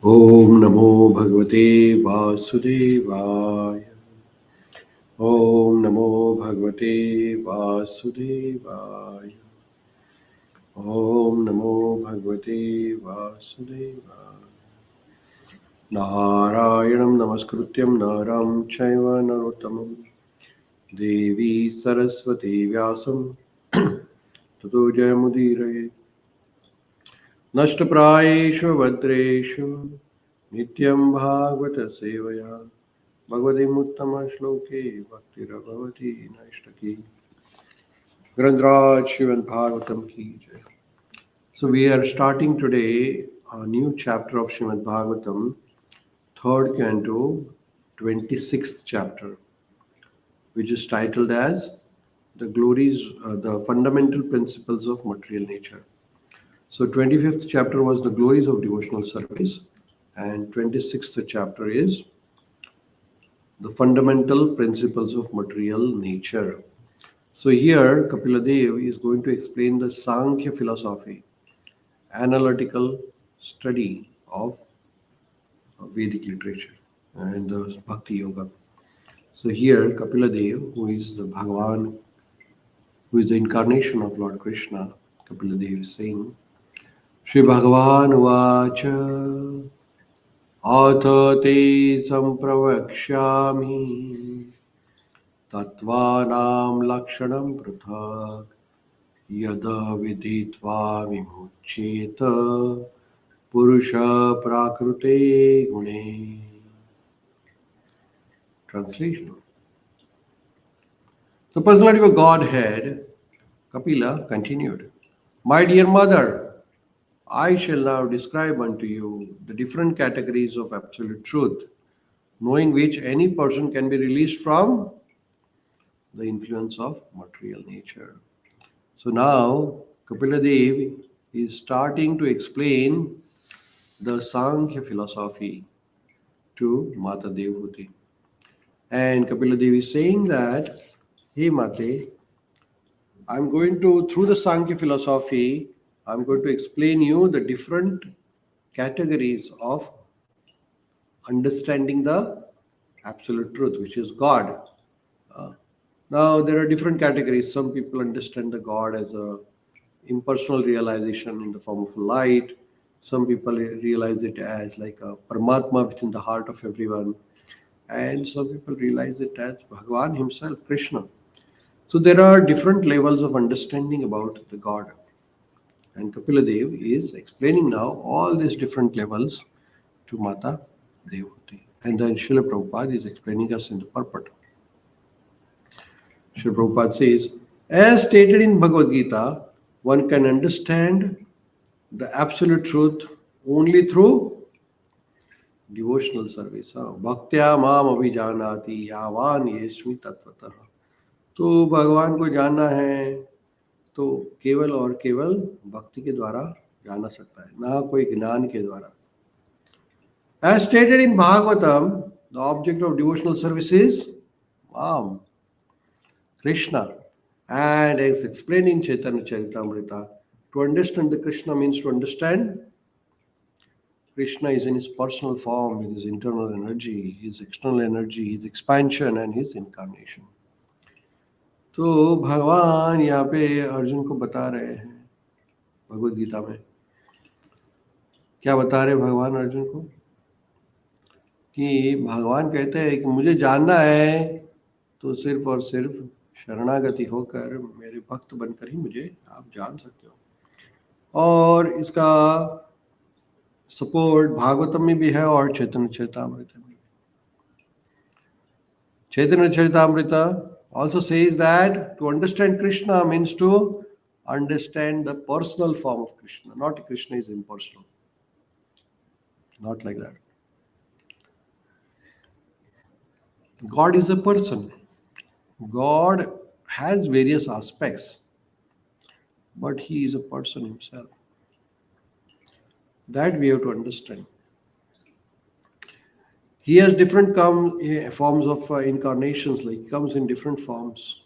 Om Namo Bhagavate Vasudevaya. Om Namo Bhagavate Vasudevaya. Om Namo Bhagavate Vasudevaya. Narayanam Namaskrutyam Naram Chaiva Narottamam Devi Saraswati Vyasam Tato Jayamudiraye Nashtaprayeshu Vadreshu Nityam Bhagavata Sevaya Bhagavati Muttama Shloke Bhakti Rabhavati Naishtaki Grandraj Shivan Bhagavatam Ki Jai. So we are starting today a new chapter of Śrīmad-Bhāgavatam, third canto, 26th chapter, which is titled as the fundamental principles of material nature. So 25th chapter was the glories of devotional service, and 26th chapter is the fundamental principles of material nature. So here Kapiladev is going to explain the Sāṅkhya philosophy, analytical study of Vedic literature and the Bhakti Yoga. So here Kapiladev, who is the Bhagavan, who is the incarnation of Lord Krishna, Kapiladev is saying, Shri Bhagavan Vacha Atha te sampravakshami Tattvanam lakshanam prathak Yada viditva vimuccheta Purusha prakrute gune. Translation. The personality of Godhead, Kapila continued, My dear mother, I shall now describe unto you the different categories of absolute truth, knowing which any person can be released from the influence of material nature. So now Kapila Dev is starting to explain the Sāṅkhya philosophy to Mata Devhuti. And Kapila Dev is saying that, Hey Mate, I'm going to, through the Sāṅkhya philosophy, I'm going to explain you the different categories of understanding the absolute truth, which is God. Now, there are different categories. Some people understand the God as a impersonal realization in the form of light. Some people realize it as like a Paramatma within the heart of everyone. And some people realize it as Bhagavan himself, Krishna. So there are different levels of understanding about the God. And Kapila Dev is explaining now all these different levels to Mata Devhuti. And then Srila Prabhupada is explaining us in the purport. Srila Prabhupada says, as stated in Bhagavad Gita, one can understand the absolute truth only through devotional service. Bhaktya mam abhijanati yavan yesmi tatvatah. तो भगवान को जानना है तो केवल और केवल भक्ति के द्वारा जाना सकता है, ना कोई ज्ञान के द्वारा. As stated in Bhagavatam, the object of devotional service is Krishna, and as explained in Chaitanya Charitamrita, to understand the Krishna means to understand Krishna is in his personal form with his internal energy, his external energy, his expansion and his incarnation. तो भगवान यहाँ पे अर्जुन को बता रहे हैं भगवद गीता में, क्या बता रहे भगवान अर्जुन को, कि भगवान कहते हैं कि मुझे जानना है तो सिर्फ और सिर्फ शरणागति होकर मेरे भक्त बनकर ही मुझे आप जान सकते हो. और इसका सपोर्ट भागवतम में भी है और चैतन्य चरितामृत में भी. Chaitanya Charitamrita also says that to understand Krishna means to understand the personal form of Krishna. Not Krishna is impersonal. Not like that. God is a person. God has various aspects, but he is a person himself. That we have to understand. He has different forms of incarnations, like he comes in different forms.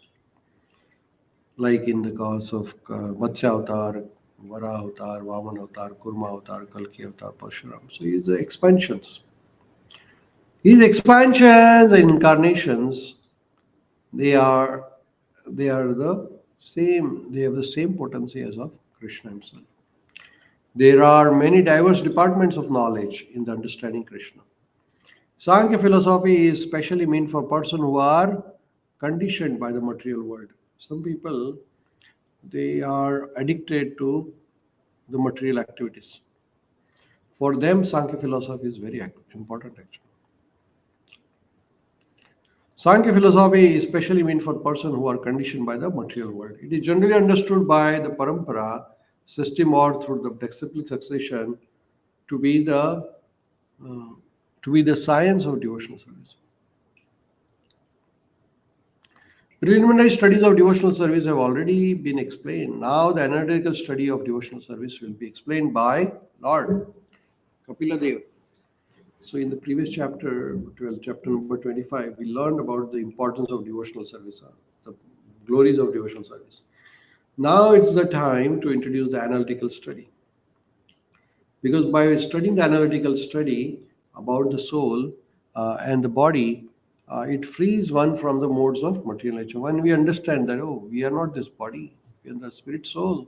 Like in the case of Matsya Avatar, Vara avatar, Vaman avatar, Kurma avatar, Kalki avatar, Parshuram. So these are expansions. These expansions and incarnations, they are the same. They have the same potency as of Krishna himself. There are many diverse departments of knowledge in the understanding Krishna. Sāṅkhya philosophy is specially meant for persons who are conditioned by the material world. Some people, they are addicted to the material activities. For them, Sāṅkhya philosophy is very important actually. Sāṅkhya philosophy is specially meant for persons who are conditioned by the material world. It is generally understood by the parampara system or through the disciplic succession to be the science of devotional service. Preliminary studies of devotional service have already been explained. Now the analytical study of devotional service will be explained by Lord Kapila Deva. So in the previous chapter, 12, chapter number 25, we learned about the importance of devotional service, the glories of devotional service. Now it's the time to introduce the analytical study. Because by studying the analytical study about the soul and the body, it frees one from the modes of material nature. When we understand that, oh, we are not this body, we are the spirit soul,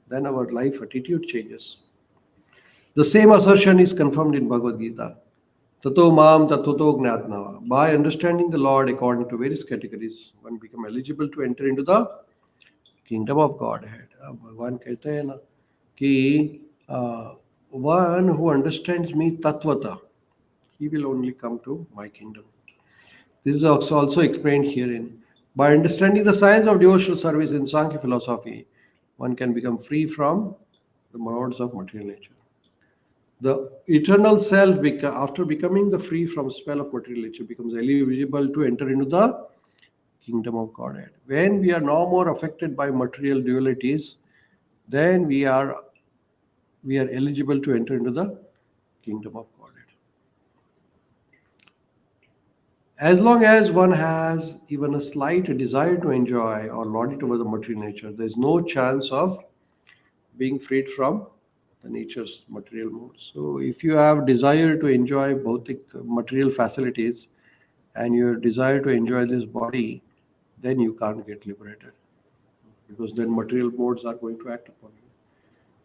then our life attitude changes. The same assertion is confirmed in Bhagavad Gita. Tato mam tatoto gnatnava. By understanding the Lord according to various categories, one become eligible to enter into the kingdom of Godhead. Bhagavan कहते हैं ना कि one who understands me tatvata, he will only come to my kingdom. This is also explained herein. By understanding the science of devotional service in Sāṅkhya philosophy, one can become free from the modes of material nature. The eternal self, after becoming the free from spell of material nature, becomes eligible to enter into the kingdom of Godhead. When we are no more affected by material dualities, then we are eligible to enter into the kingdom of Godhead. As long as one has even a slight desire to enjoy or lord it over the material nature, there is no chance of being freed from the nature's material mode. So if you have desire to enjoy both material facilities and your desire to enjoy this body, then you can't get liberated, because then material modes are going to act upon you.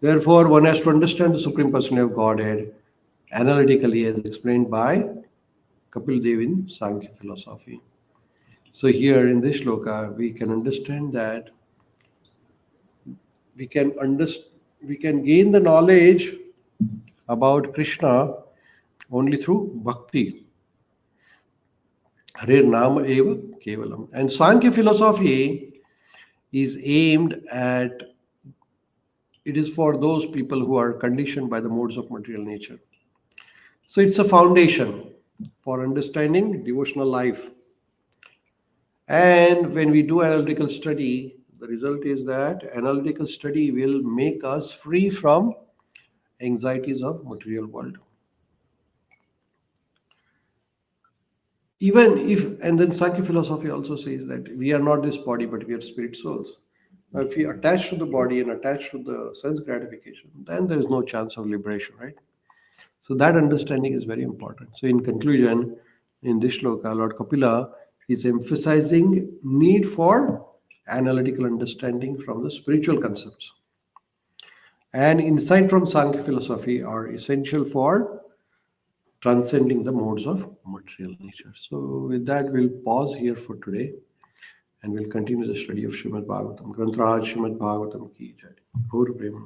Therefore, one has to understand the Supreme Personality of Godhead analytically, as explained by Kapil Dev in Sāṅkhya philosophy. So here in this shloka, we can understand that we can gain the knowledge about Krishna only through bhakti. Hare Nama Eva Kevalam. And Sāṅkhya philosophy is aimed at, it is for those people who are conditioned by the modes of material nature. So it's a foundation for understanding devotional life. And when we do analytical study, the result is that analytical study will make us free from anxieties of material world. Even if, and then Sāṅkhya philosophy also says that we are not this body, but we are spirit souls. Now, if we attach to the body and attach to the sense gratification, then there is no chance of liberation, right? So that understanding is very important. So in conclusion, in this shloka, Lord Kapila is emphasizing need for analytical understanding from the spiritual concepts. And insight from Sāṅkhya philosophy are essential for transcending the modes of material nature. So with that, we'll pause here for today and we'll continue the study of Śrīmad-Bhāgavatam. Grantraj Śrīmad-Bhāgavatam ki jai. Gaur Prema.